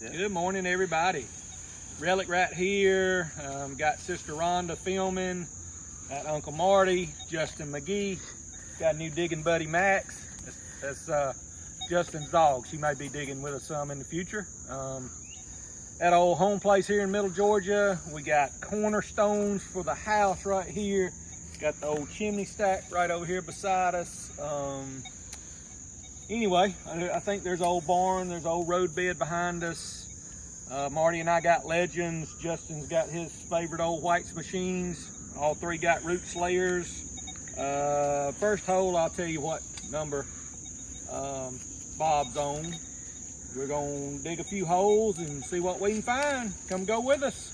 Yeah. Good morning, everybody. Relic right here. Got Sister Rhonda filming. Got Uncle Marty, Justin McGee. Got a new digging buddy Max. That's Justin's dog. She might be digging with us some in the future. At our old home place here in Middle Georgia, we got cornerstones for the house right here. Got the old chimney stack right over here beside us. Anyway, I think there's an old barn, there's an old road bed behind us. Marty and I got Legends. Justin's got his favorite old White's machines. All three got root slayers. First hole, I'll tell you what number Bob's on. We're gonna dig a few holes and see what we can find. Come go with us.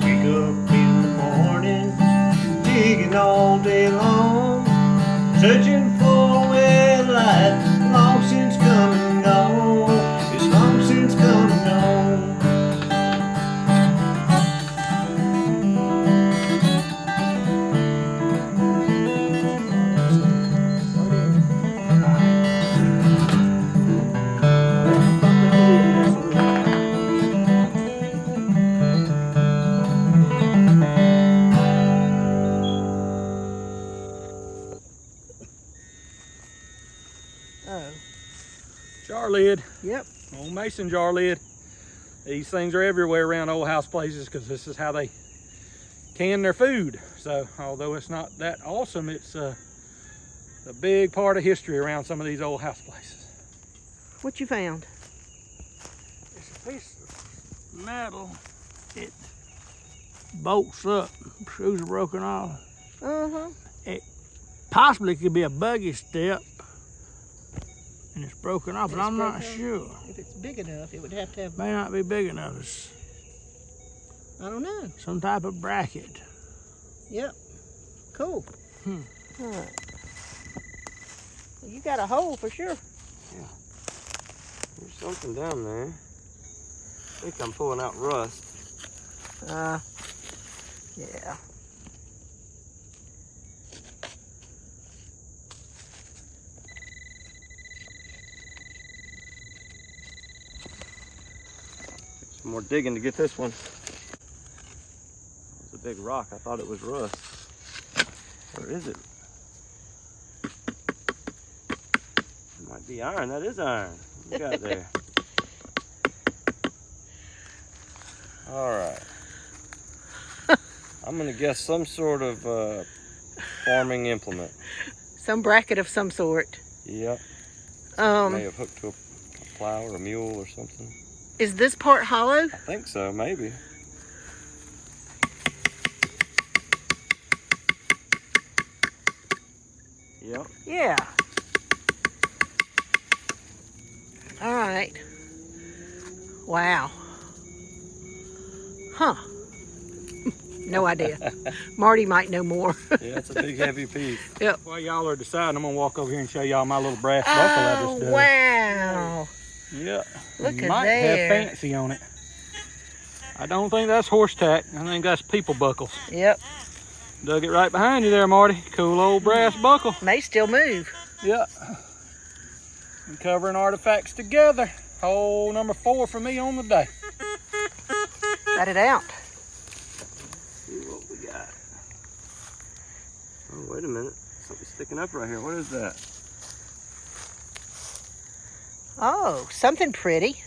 Wake up in the morning, digging all day long, searching for a well light, long since come and gone. It's long since come and gone. Jar lid. Yep. Old mason jar lid. These things are everywhere around old house places because this is how they can their food. So although it's not that awesome, it's a big part of history around some of these old house places. What you found? It's a piece of metal. It bolts up. Screws are broken off. Uh-huh. It possibly could be a buggy step. And it's broken off, but I'm not sure. If it's big enough, it would have to have, May not be big enough. It's I don't know. some type of bracket. Yep. Cool. Hmm. All right. Well, you got a hole for sure. There's something down there. I think I'm pulling out rust. Yeah. Some more digging to get this one. It's a big rock. I thought it was rust. Or is it? It might be iron. That is iron. What you got there? All right. I'm gonna guess some sort of farming implement. Some bracket of some sort. Yep. May have hooked to a plow or a mule or something. Is this part hollow? I think so, maybe. Yep. Yeah. All right. Wow. Huh. No idea. Marty might know more. Yeah, it's a big heavy piece. Yep. While y'all are deciding, I'm gonna walk over here and show y'all my little brass buckle I just dug. Wow. Yeah. Look at Might there. have fancy on it. I don't think that's horse tack. I think that's people buckles. Yep. Dug it right behind you there, Marty. Cool old brass buckle. May still move. Yeah. And covering artifacts together. Hole number 4 for me on the day. Got it out. Let's see what we got. Oh, wait a minute. Something's sticking up right here. What is that? Oh, something pretty.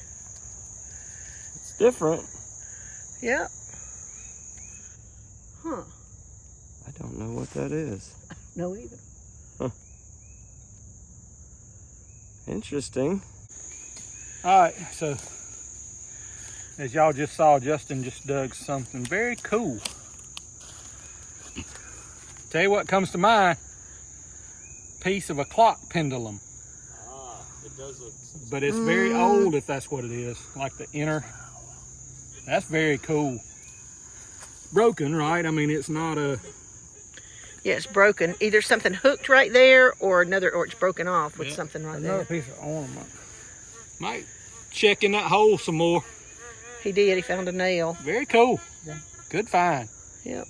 It's different. Yep. Huh. I don't know what that is. No either. Interesting. All right, so as y'all just saw, Justin just dug something very cool. Tell you what comes to mind, piece of a clock pendulum. Ah, it does look. But it's very old if that's what it is, like the inner. That's very cool. Broken, right? I mean, it's not a... Yeah, it's broken. Either something hooked right there or it's broken off with something right Another there. piece of ornament. Might check in that hole some more. He did. He found a nail. Very cool. Good find. Yep.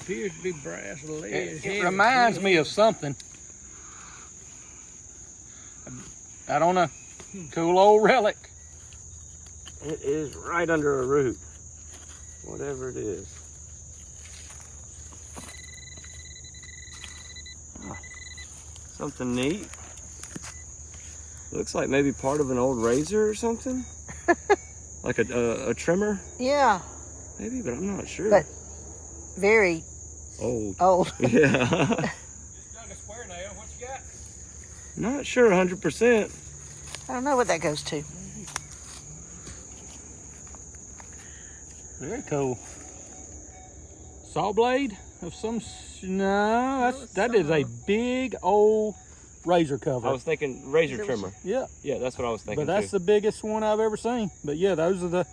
Appears to be brass lead. It reminds me of something. I don't know. Cool old relic. It is right under a root. Whatever it is. Ah, something neat. Looks like maybe part of an old razor or something. Like a trimmer, Yeah, maybe, but I'm not sure. but very Old. old. Yeah. Just dug a square nail. What you got? Not sure 100%. I don't know what that goes to. Very cool. Saw blade of some. No, that is a big old razor cover. I was thinking razor trimmer. Yeah, Yeah, that's what I was thinking but that's too. the biggest one I've ever seen. But yeah, those are that's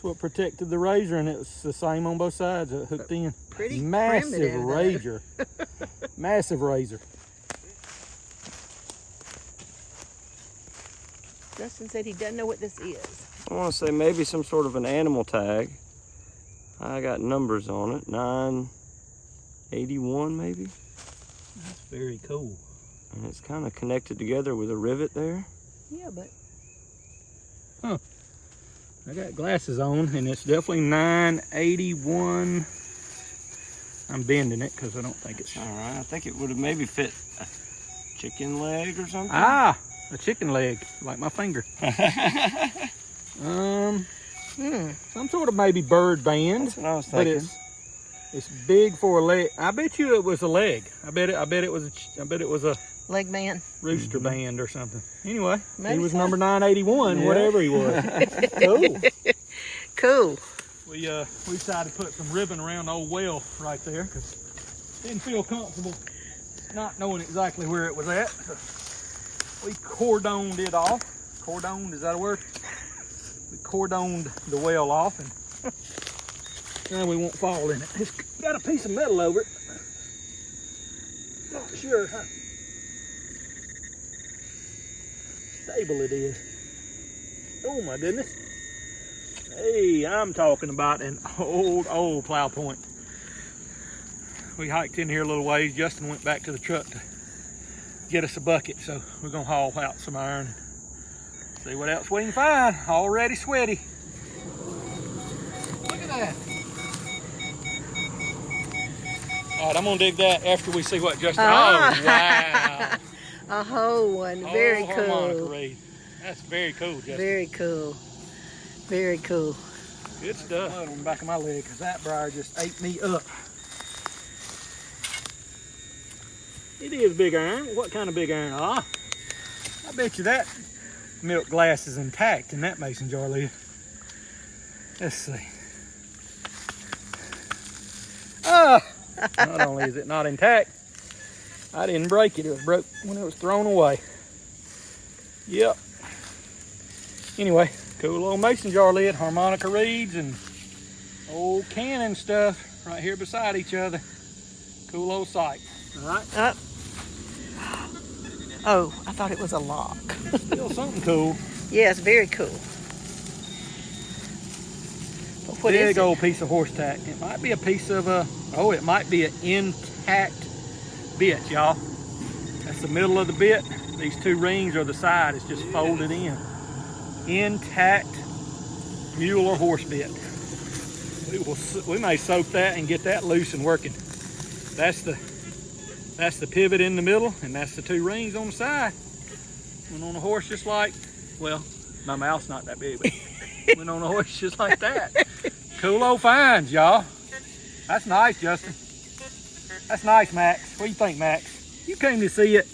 what protected the razor, and it was the same on both sides. It hooked in. Pretty Massive primitive, though. razor. Massive razor. Justin said he doesn't know what this is. I want to say maybe some sort of an animal tag. I got numbers on it. 981 maybe. That's very cool. And it's kind of connected together with a rivet there. Yeah, but I got glasses on, and it's definitely 981. I'm bending it because I don't think it's. All right, I think it would have maybe fit a chicken leg or something. Ah, a chicken leg, like my finger. Some sort of maybe bird band. That's what I was But thinking. it's big for a leg. I bet you it was a leg. I bet it was a leg man. rooster band or something. Anyway, he Maybe was so. number 981, Yeah. whatever he was. Cool. Cool. We decided to put some ribbon around the old well right there because didn't feel comfortable not knowing exactly where it was at. So we cordoned it off. Cordoned, is that a word? We cordoned the well off, and now we won't fall in it. It's got a piece of metal over it. Not sure how stable it is. Oh my goodness. Hey, I'm talking about an old plow point. We hiked in here a little ways. Justin went back to the truck to get us a bucket, so we're gonna haul out some iron. See what else we can find. Already sweaty. Look at that. All right, I'm gonna dig that after we see what Justin. Ah. Oh wow! A whole one. Very Oh, harmonica cool. reed. That's very cool, Justin. Very cool. Very cool. Good stuff. Blood on the back of my leg because that briar just ate me up. It is big iron. What kind of big iron? Ah, I bet you that milk glass is intact in that mason jar lid. Let's see. Ah, not only is it not intact, I didn't break it. It was broke when it was thrown away. Yep. Anyway, cool old mason jar lid, harmonica reeds, and old cannon stuff right here beside each other. Cool old sight. All right. Oh, I thought it was a lock. Still something cool. Yes, very cool. But what is Big it? old piece of horse tack. It might be a piece of it might be an intact bit, y'all. That's the middle of the bit. These two rings are the side. It's just folded in. Intact mule or horse bit. We may soak that and get that loose and working. That's the pivot in the middle, and that's the two rings on the side. Went on a horse just like, well, my mouth's not that big, but went on a horse just like that. Cool old finds, y'all. That's nice, Justin. That's nice, Max. What do you think, Max? You came to see it.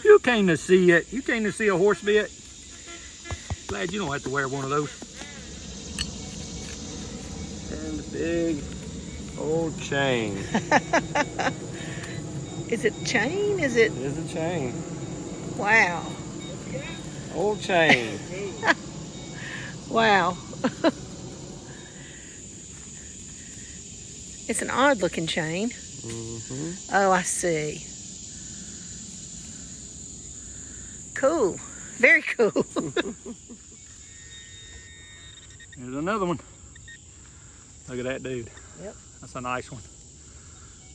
You came to see it. You came to see a horse bit. Glad you don't have to wear one of those. And a big old chain. Is it chain? Is it? It is a chain. Wow. Old chain. Wow. It's an odd looking chain. Mm-hmm. Oh, I see. Cool. Very cool. There's another one. Look at that dude. Yep. That's a nice one.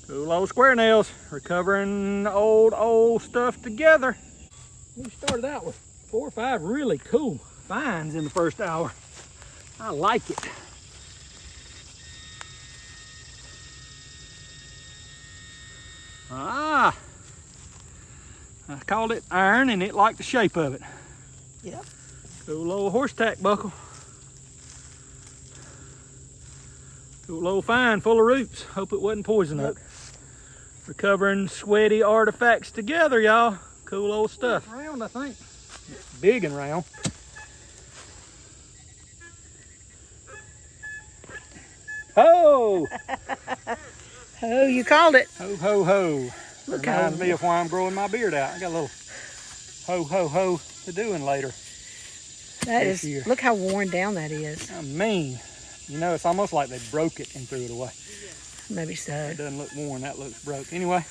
Cool old square nails, recovering old stuff together. We started out with 4 or 5 really cool finds in the first hour. I like it. Ah, I called it iron and it liked the shape of it. Yep. Cool old horse tack buckle. Cool old find full of roots. Hope it wasn't poison oak. Recovering sweaty artifacts together, y'all. Cool old stuff. It's round, I think. It's big and round. Ho! Oh, you called it. Ho, ho, ho. Look Reminds how- me of why I'm growing my beard out. I got a little ho, ho, ho to doing later. That this is, year. look how worn down that is. I mean, you know, it's almost like they broke it and threw it away. Maybe so. It doesn't look worn, that looks broke. Anyway,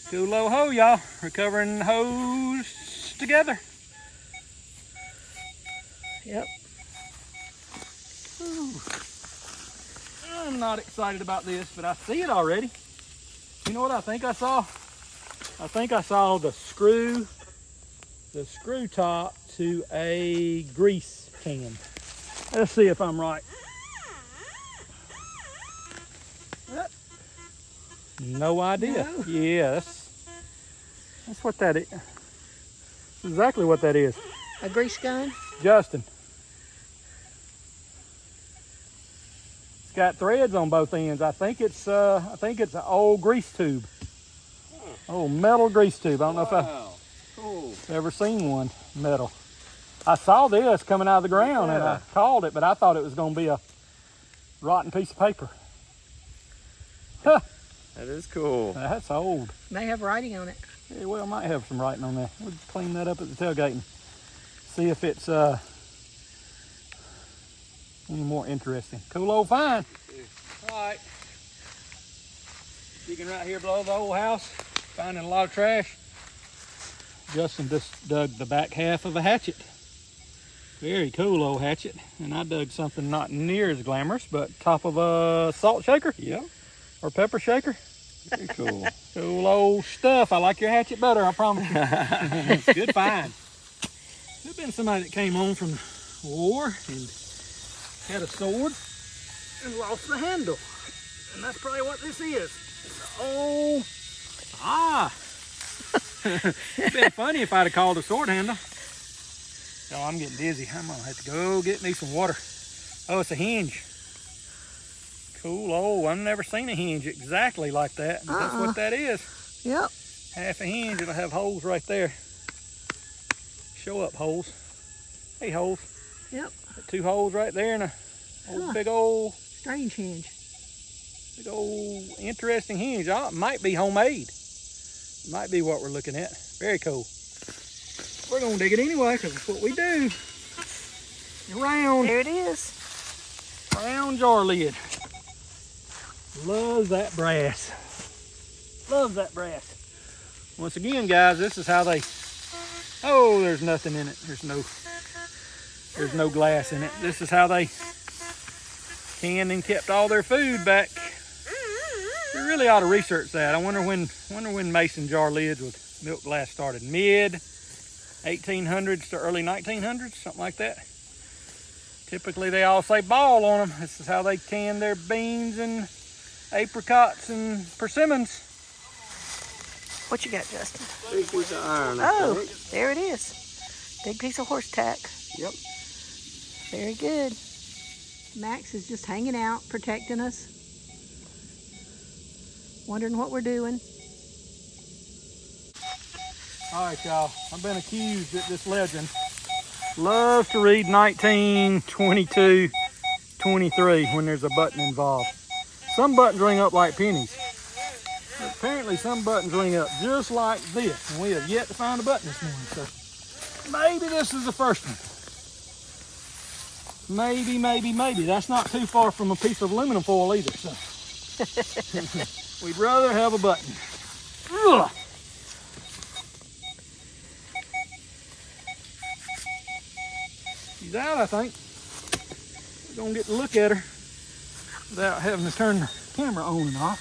cool low ho, y'all. Recovering hose together. Yep. Ooh. I'm not excited about this, but I see it already. You know what I think I saw? I think I saw the screw top to a grease can. Let's see if I'm right. No idea. No. Yeah, that's what that is. That's exactly what that is. A grease gun? Justin. It's got threads on both ends. I think it's an old grease tube. Old metal grease tube. I don't know if I've ever seen one metal. I saw this coming out of the ground and I called it, but I thought it was going to be a rotten piece of paper. Huh. That is cool. That's old. May have writing on it. Yeah, well, might have some writing on there. We'll clean that up at the tailgate and see if it's any more interesting. Cool old find. All right. Digging right here below the old house, finding a lot of trash. Justin just dug the back half of a hatchet. Very cool old hatchet. And I dug something not near as glamorous, but top of a salt shaker. Yep. Or pepper shaker. Very cool. Cool old stuff. I like your hatchet better, I promise you. It's a good find. There's been somebody that came home from the war and had a sword and lost the handle. And that's probably what this is. It's an old... It'd been funny if I'd have called a sword handle. Oh, I'm getting dizzy. I'm gonna have to go get me some water. Oh, it's a hinge. Cool. Oh, I've never seen a hinge exactly like that. But that's what that is. Yep. Half a hinge. It'll have holes right there. Show up holes. Hey, holes. Yep. Got 2 holes right there and a big old, Strange hinge. big old interesting hinge. Oh, it might be homemade. Might be what we're looking at. Very cool. We're gonna dig it anyway because it's what we do. Round. There it is. Round jar lid. Loves that brass. Loves that brass. Once again, guys, this is how they... Oh, there's nothing in it. There's no glass in it. This is how they canned and kept all their food back. We really ought to research that. I wonder when mason jar lids with milk glass started. Mid 1800s to early 1900s, something like that. Typically, they all say ball on them. This is how they can their beans and apricots and persimmons. What you got, Justin? Big piece of iron, I Oh, think. there it is. Big piece of horse tack. Yep. Very good. Max is just hanging out, protecting us. Wondering what we're doing. All right, y'all. I've been accused that this legend loves to read 1922, 23 when there's a button involved. Some buttons ring up like pennies. But apparently some buttons ring up just like this, and we have yet to find a button this morning. So maybe this is the first one. Maybe. That's not too far from a piece of aluminum foil either. So we'd rather have a button. Ugh. She's out, I think. We're gonna get to look at her. without having to turn the camera on and off.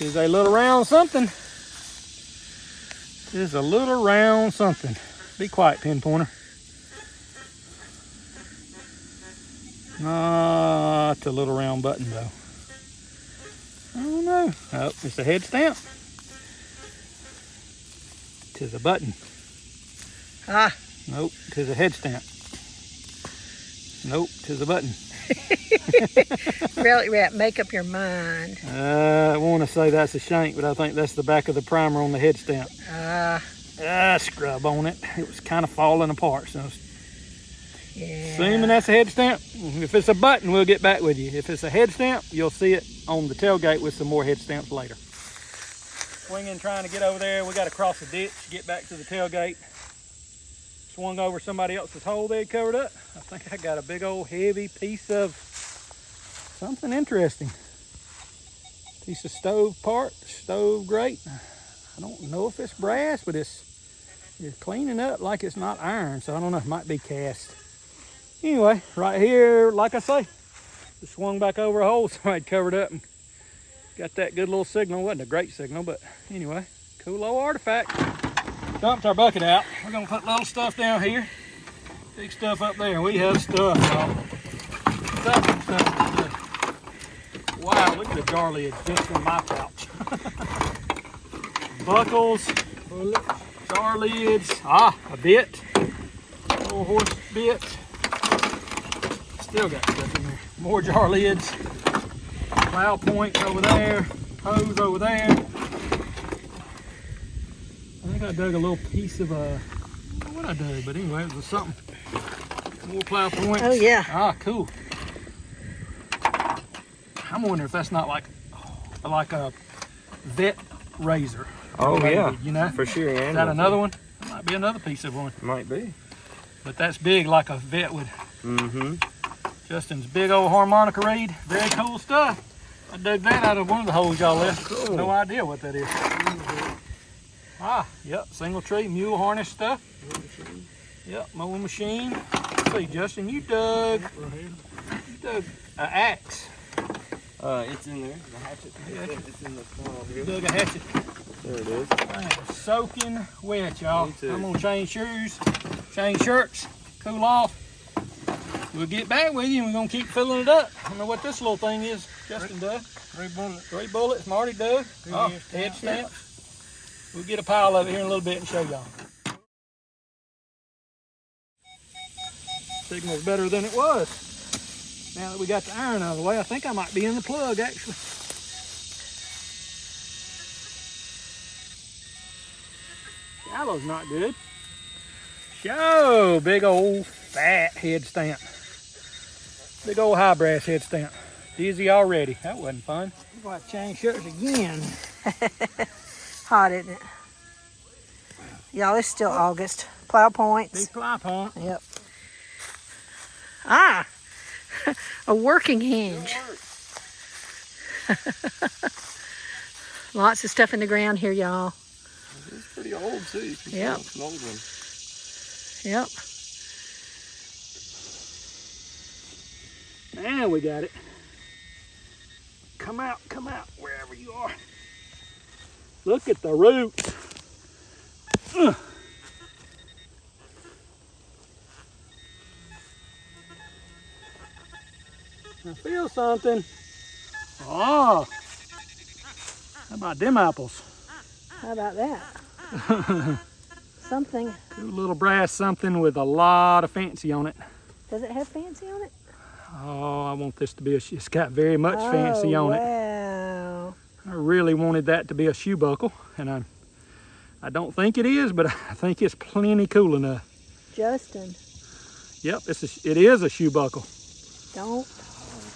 Is a little round something. Is a little round something. Be quiet, pinpointer. Not a little round button though. I don't know. Oh, it's a head stamp. Tis a button. Ah. Nope, tis a head stamp. Nope, tis a button. Relic Rat, make up your mind. I want to say that's a shank, but I think that's the back of the primer on the head stamp. Scrub on it. It was kind of falling apart. So, yeah. assuming that's a head stamp. If it's a button, we'll get back with you. If it's a head stamp, you'll see it on the tailgate with some more head stamps later. Swinging, trying to get over there. We got to cross the ditch, get back to the tailgate. Swung over somebody else's hole they had covered up. I think I got a big old heavy piece of something interesting. Piece of stove part, stove grate. I don't know if it's brass, but it's cleaning up like it's not iron, so I don't know, it might be cast. Anyway, right here, like I say, just swung back over a hole somebody covered up and got that good little signal. Wasn't a great signal, but anyway, cool little artifact. Dumped our bucket out. We're gonna put little stuff down here, big stuff up there. We have stuff, y'all. Stuff. Wow, look at the jar lids just in my pouch. Buckles, jar lids, a bit, little horse bit. Still got stuff in there. More jar lids, plow points over there, hose over there. I think I dug a little piece of I don't know what I dug, but anyway, it was something. More plow points. Oh yeah. Cool. I'm wondering if that's not like a vet razor. Oh yeah, you know, for sure. Is that another one? That might be another piece of one. Might be. But that's big, like a vet would. Mm-hmm. Justin's big old harmonica reed. Very cool stuff. I dug that out of one of the holes y'all left. Cool. No idea what that is. Yep, single tree, mule harness stuff. Yep, mowing machine. Let's see, Justin, you dug an axe. It's in there. The hatchet. It's in the small You here. dug a hatchet. There it is. I am soaking wet, y'all. Me too. I'm gonna change shoes, change shirts, cool off. We'll get back with you and we're gonna keep filling it up. I don't know what this little thing is. Justin dug. 3 bullets. 3 bullets, Marty dug. Head stamps. We'll get a pile of it here in a little bit and show y'all. Signal's better than it was. Now that we got the iron out of the way, I think I might be in the plug actually. Shallow's not good. Show, big old fat head stamp. Big old high brass head stamp. Dizzy already. That wasn't fun. We're going to change shirts again. Hot, isn't it? Y'all, it's still August. Plow points. Big ply point. Yep. A working hinge. Lots of stuff in the ground here, y'all. It's pretty old too. You can Yep. tell it's an old one. Yep. Now we got it. Come out, wherever you are. Look at the roots. Ugh. I feel something. Oh, how about them apples? How about that? Something. Cool little brass something with a lot of fancy on it. Does it have fancy on it? Oh, I want this to be it's got very much fancy on it. Wow. I really wanted that to be a shoe buckle, and I don't think it is, but I think it's plenty cool enough. Justin. Yep, it is a shoe buckle. Don't.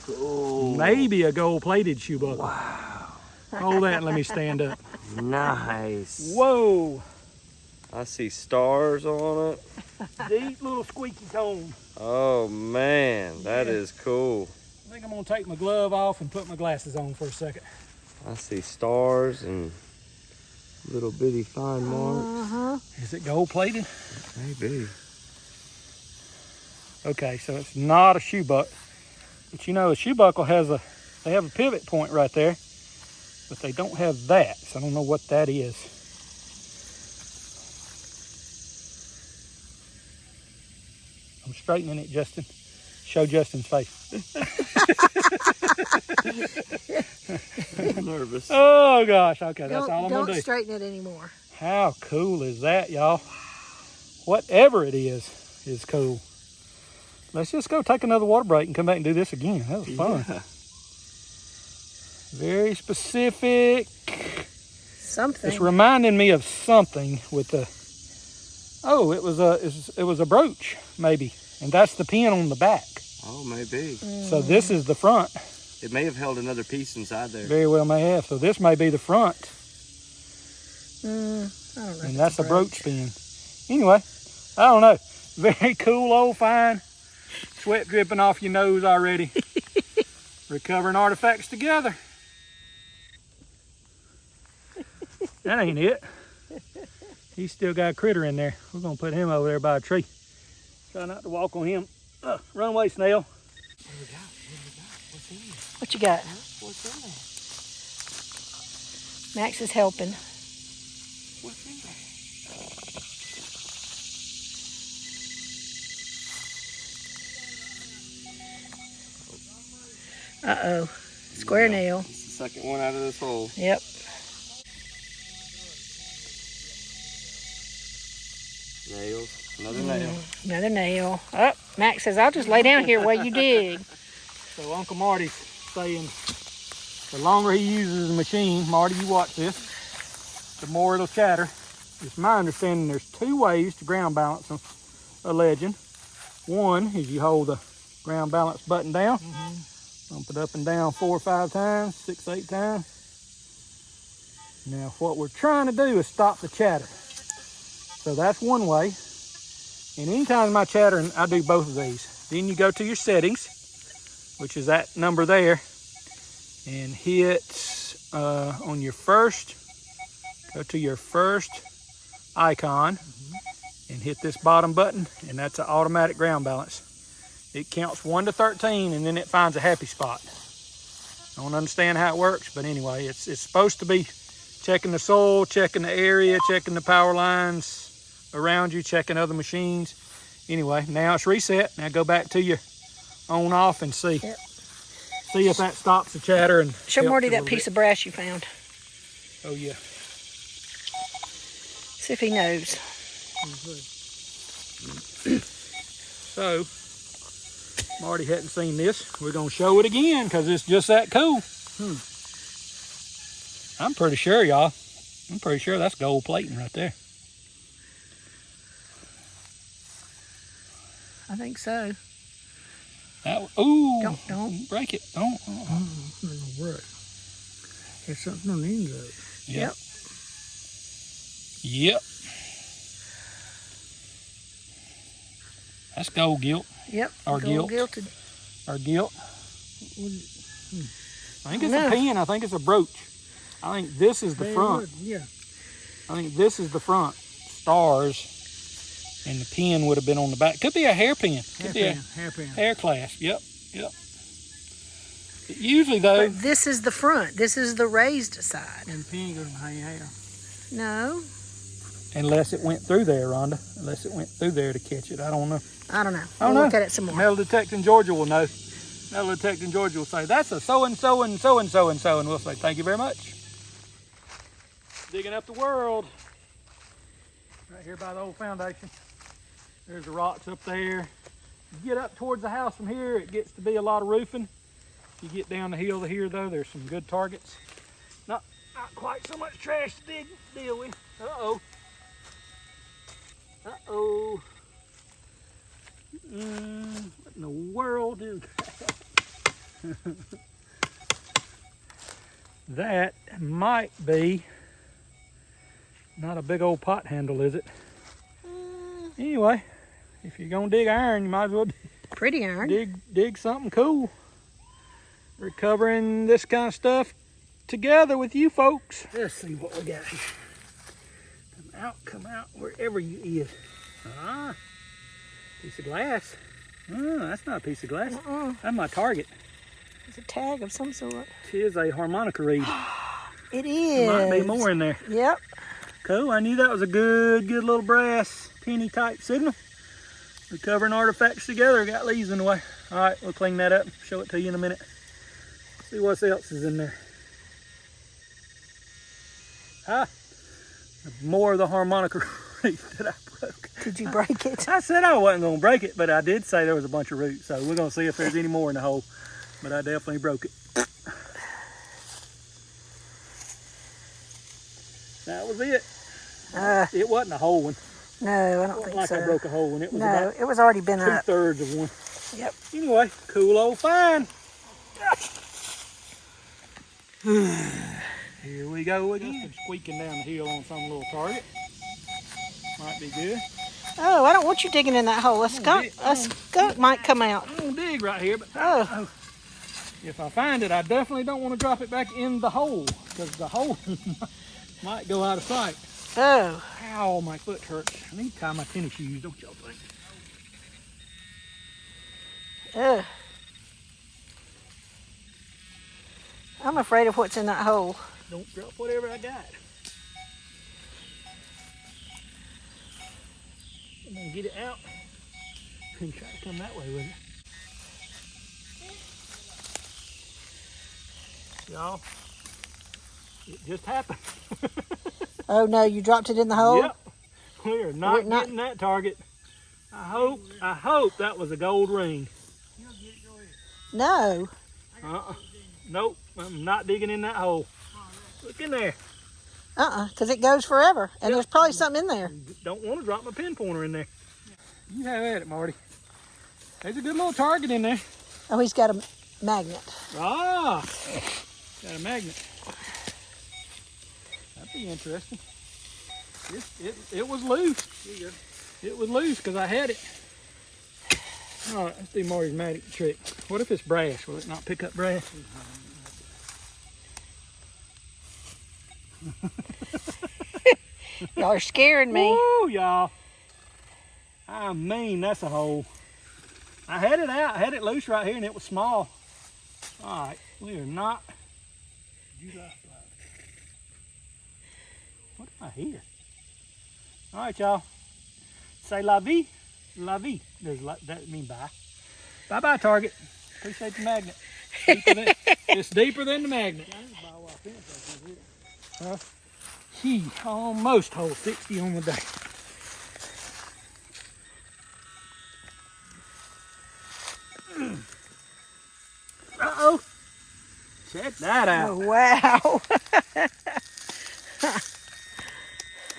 Cool. Maybe a gold-plated shoe buckle. Wow. Hold that and let me stand up. Nice. Whoa! I see stars on it. Deep little squeaky tone. Oh man, that Yeah. is cool. I think I'm gonna take my glove off and put my glasses on for a second. I see stars and little bitty fine marks. Uh-huh. Is it gold-plated? Maybe. Okay, so it's not a shoe buckle. But you know, a shoe buckle they have a pivot point right there, but they don't have that. So I don't know what that is. I'm straightening it, Justin. Show Justin's face. I'm nervous. Oh gosh, okay, that's all I'm gonna do. Don't straighten it anymore. How cool is that, y'all? Whatever it is cool. Let's just go take another water break and come back and do this again. That was fun. Yeah. Very specific. Something. It's reminding me of something with the. Oh, it was a brooch maybe, and that's the pin on the back. Oh, maybe. So this is the front. It may have held another piece inside there. Very well may have. So this may be the front, I don't know. and that's a brooch pin. Anyway, I don't know. Very cool, old fine. Sweat dripping off your nose already. Recovering artifacts together. That ain't it. He's still got a critter in there. We're gonna put him over there by a tree. Try not to walk on him. Run away, snail. What you got? What's in there? Max is helping. What's in there? Uh-oh. Square nail. It's the second one out of this hole. Yep. Nails. Another nail. Another nail. Oh, Max says, I'll just lay down here while you dig. So Uncle Marty's saying the longer he uses the machine, Marty, you watch this, the more it'll chatter. It's my understanding there's two ways to ground balance a legend. One is you hold the ground balance button down, bump it up and down 4 or 5 times, 6, 8 times. Now what we're trying to do is stop the chatter. So that's one way. And anytime my chattering, I do both of these. Then you go to your settings, which is that number there, and hit on your first, go to your first icon and hit this bottom button, and that's an automatic ground balance. It counts 1 to 13 and then it finds a happy spot. I don't understand how it works, but anyway, it's supposed to be checking the soil, checking the area, checking the power lines around you, checking other machines. Anyway, now it's reset. Now go back to your on off and see. Yep. See if that stops the chatter and Show helps Marty a that little piece bit. of brass you found. Oh yeah. See if he knows. So Marty hadn't seen this. We're gonna show it again because it's just that cool. I'm pretty sure, y'all. I'm pretty sure that's gold plating right there. I think so. Ooh, Don't. break it. Don't. It's not gonna work. There's something on the end of it. Yep. Yep. That's gold gilt. Yep. Or gold gilt. gilted. Or gilt. I think it's No. a pin. I think it's a brooch. I think this is the front. Yeah. I think this is the front. Stars. And the pin would have been on the back. Could be a hairpin. Could be a Hairpin. hair clasp. Yep. Yep. Usually though. But this is the front. This is the raised side. And the pin goes behind your hair. No. Unless it went through there, Rhonda. Unless it went through there to catch it. I don't know. I don't know. I don't We'll know. look at it some more. Metal detecting Georgia will know. Metal detecting Georgia will say, that's a so-and-so and so-and-so and so. And we'll say, thank you very much. Digging up the world. Right here by the old foundation. There's the rocks up there. You get up towards the house from here, it gets to be a lot of roofing. You get down the hill to here though, there's some good targets. Not quite so much trash to deal with. Uh-oh. Uh-oh. What in the world is that? That might be not a big old pot handle, is it? Anyway, if you're gonna dig iron, you might as well Pretty iron. dig something cool. We're covering this kind of stuff together with you folks. Let's see what we got here. Come out, wherever you is. Ah, piece of glass. Oh, that's not a piece of glass. That's my target. It's a tag of some sort. It is a harmonica reed. It is. There might be more in there. Yep. Cool. I knew that was a good little brass penny type signal. Recovering artifacts together. Got leaves in the way. All right, we'll clean that up. Show it to you in a minute. See what else is in there. More of the harmonica reed that I broke. Did you break it? I said I wasn't going to break it, but I did say there was a bunch of roots. So we're going to see if there's any more in the hole. But I definitely broke it. That was it. It wasn't a whole one. No, I don't think like so. I broke a whole one. It was No, about it was already been up. 2/3 of one. Yep. Anyway, cool old find. Here we go again. Squeaking down the hill on some little target. Might be good. Oh, I don't want you digging in that hole. A skunk might come out. I'm gonna dig right here, but Oh. if I find it, I definitely don't want to drop it back in the hole because the hole might go out of sight. Oh. Ow, my foot hurts. I need to tie my tennis shoes, don't y'all think? Ugh. I'm afraid of what's in that hole. Don't drop whatever I got. I'm gonna get it out and try to come that way with it. Y'all, it just happened. Oh no, you dropped it in the hole? Yep. We're not getting that target. I hope that was a gold ring. No. Nope, I'm not digging in that hole. Look in there. Because it goes forever. And there's probably something in there. Don't want to drop my pin pointer in there. You have at it, Marty. There's a good little target in there. Oh, he's got a magnet. Ah, got a magnet. That'd be interesting. It was loose. It was loose because I had it. All right, let's do Marty's magic trick. What if it's brass? Will it not pick up brass? Y'all are scaring me. Woo, y'all. I mean, that's a hole. I had it out. I had it loose right here, and it was small. All right, we are not. What am I here? All right, y'all. Say la vie. La vie. Does that mean bye? Bye-bye, target. Appreciate the magnet. It's deeper than the magnet. He almost holed 60 on the day. Uh-oh. Check that out. Oh, wow.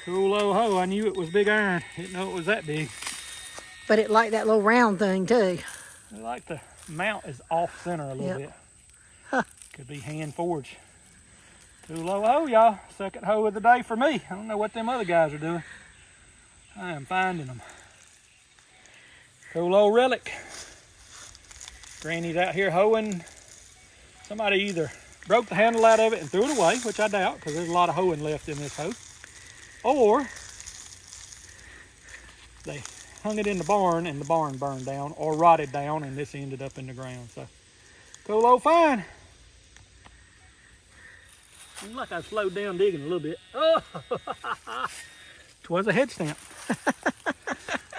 Cool old hoe. I knew it was big iron. Didn't know it was that big. But it liked that little round thing too. I like the mount is off center a little bit. Huh. Could be hand forged. Cool old hoe, y'all. Second hoe of the day for me. I don't know what them other guys are doing. I am finding them. Cool old relic. Granny's out here hoeing. Somebody either broke the handle out of it and threw it away, which I doubt because there's a lot of hoeing left in this hoe. Or they hung it in the barn and the barn burned down or rotted down and this ended up in the ground. So cool old find. Seems like I slowed down digging a little bit. Oh, it was a head stamp.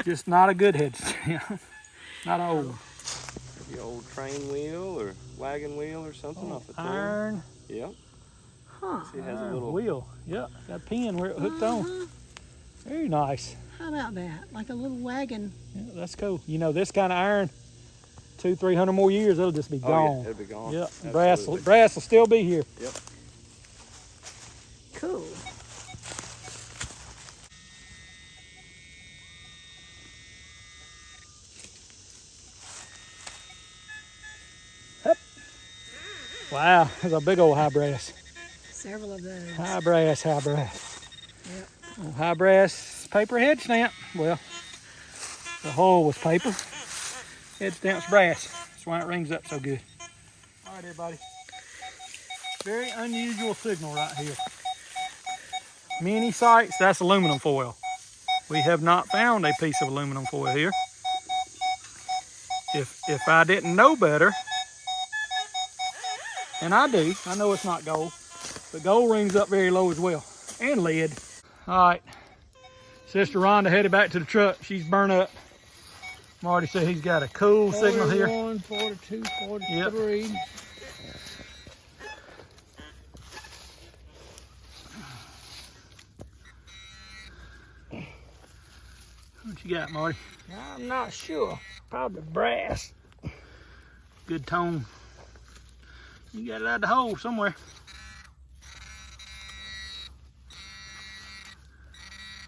Just not a good head stamp. Not an old one. The old train wheel or wagon wheel or something off the tree. Iron. Yep. Huh. See, it has a Iron little wheel. Yep. Got a pin where it hooked on. Very nice. How about that? Like a little wagon. Yeah, that's cool. You know, this kind of iron, 200-300 more years, it'll just be gone. Oh, yeah, it'll be gone. Yep. Absolutely. Brass will still be here. Yep. Cool. Wow, there's a big old high brass. Several of those. High brass, high brass. Yep. Old high brass paper head stamp. Well, the hole was paper. Head stamp's brass. That's why it rings up so good. All right, everybody. Very unusual signal right here. Many sites, that's aluminum foil. We have not found a piece of aluminum foil here. if I didn't know better, and I do, I know it's not gold, but gold rings up very low as well, and lead. All right, Sister Rhonda headed back to the truck. She's burnt up. Marty said he's got a cool signal here. 41, 42, 43. Yep. What you got, Marty? I'm not sure. Probably brass. Good tone. You got it out of the hole somewhere.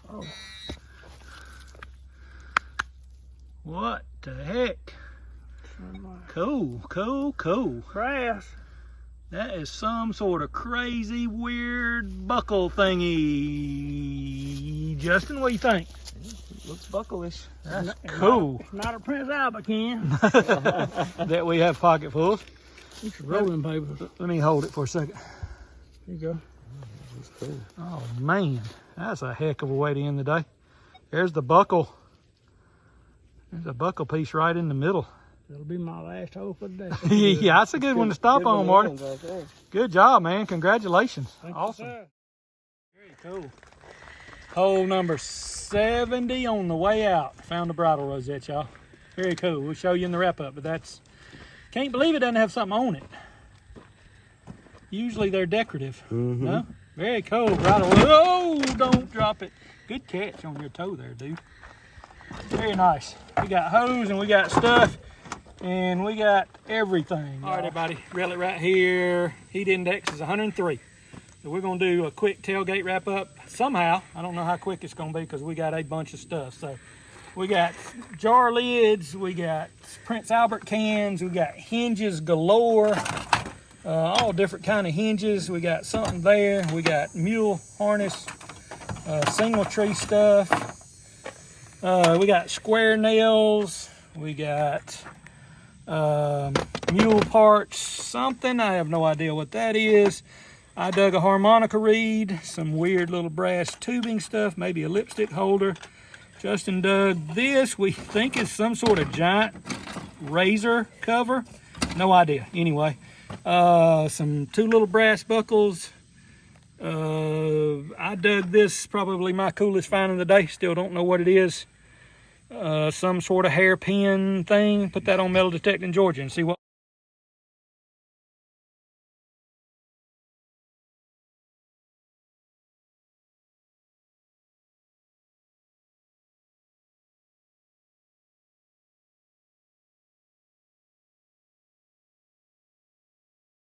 Oh. What the heck? Cool, cool, cool. Brass. That is some sort of crazy, weird buckle thingy. Justin, what do you think? Looks buckle-ish. That's cool. It's not a Prince Albert can. That we have pocketfuls. It's rolling paper. Let me hold it for a second. There you go. That's cool. Oh man, that's a heck of a way to end the day. There's the buckle. There's a buckle piece right in the middle. That'll be my last hole for the day. Yeah, that's a good one to stop on, Marty. Right there. Good job, man. Congratulations. Thank you, Awesome. sir. Very cool. Hole number 70 on the way out. Found the bridle rosette, y'all. Very cool. We'll show you in the wrap up, but that's, can't believe it doesn't have something on it. Usually they're decorative. Mm-hmm. No? Very cool. Bridle. Oh, don't drop it. Good catch on your toe there, dude. Very nice. We got hose and we got stuff and we got everything. All right, everybody. Relic right here. Heat index is 103. So we're gonna do a quick tailgate wrap up somehow. I don't know how quick it's gonna be because we got a bunch of stuff. So we got jar lids, we got Prince Albert cans, we got hinges galore, all different kind of hinges. We got something there. We got mule harness, single tree stuff. We got square nails. We got mule parts, something. I have no idea what that is. I dug a harmonica reed, some weird little brass tubing stuff, maybe a lipstick holder. Justin dug this, we think is some sort of giant razor cover. No idea. Anyway, some two little brass buckles. I dug this, probably my coolest find of the day. Still don't know what it is. Some sort of hairpin thing. Put that on metal detecting Georgia and see what.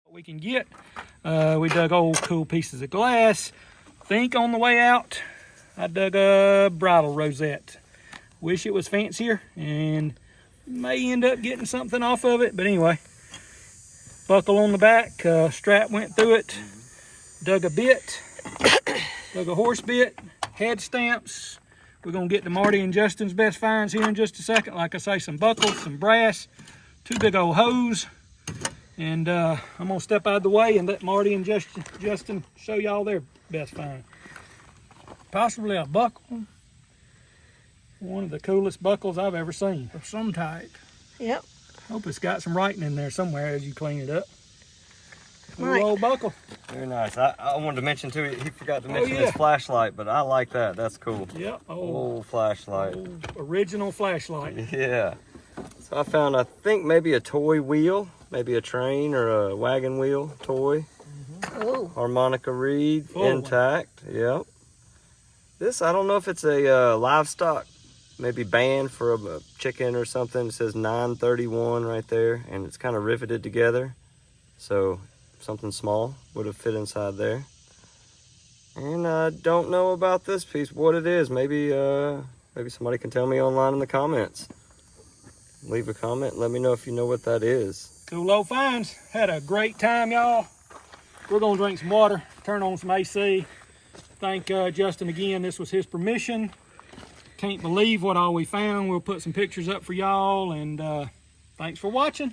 We can get. We dug old cool pieces of glass. Think on the way out, I dug a bridle rosette. Wish it was fancier and may end up getting something off of it, but anyway. Buckle on the back, strap went through it. Dug a bit, dug a horse bit, head stamps. We're gonna get to Marty and Justin's best finds here in just a second. Like I say, some buckles, some brass, two big old hose. And I'm gonna step out of the way and let Marty and Justin show y'all their best find. Possibly a buckle One of the coolest buckles I've ever seen. of some type. Yep. Hope it's got some writing in there somewhere as you clean it up. Cool Right. old buckle. Very nice. I wanted to mention too, he forgot to mention yeah. his flashlight, but I like that. That's cool. Yep. Old flashlight. Old original flashlight. Yeah. So I found, I think maybe a toy wheel, maybe a train or a wagon wheel toy. Cool. Harmonica reed, Full one. intact. Yep. This, I don't know if it's a livestock, maybe band for a chicken or something. It says 931 right there, and it's kind of riveted together. So something small would have fit inside there. And I don't know about this piece, what it is. Maybe somebody can tell me online in the comments. Leave a comment, let me know if you know what that is. Cool old finds. Had a great time, y'all. We're gonna drink some water, turn on some AC. Thank Justin again, this was his permission. Can't believe what all we found. We'll put some pictures up for y'all, and thanks for watching.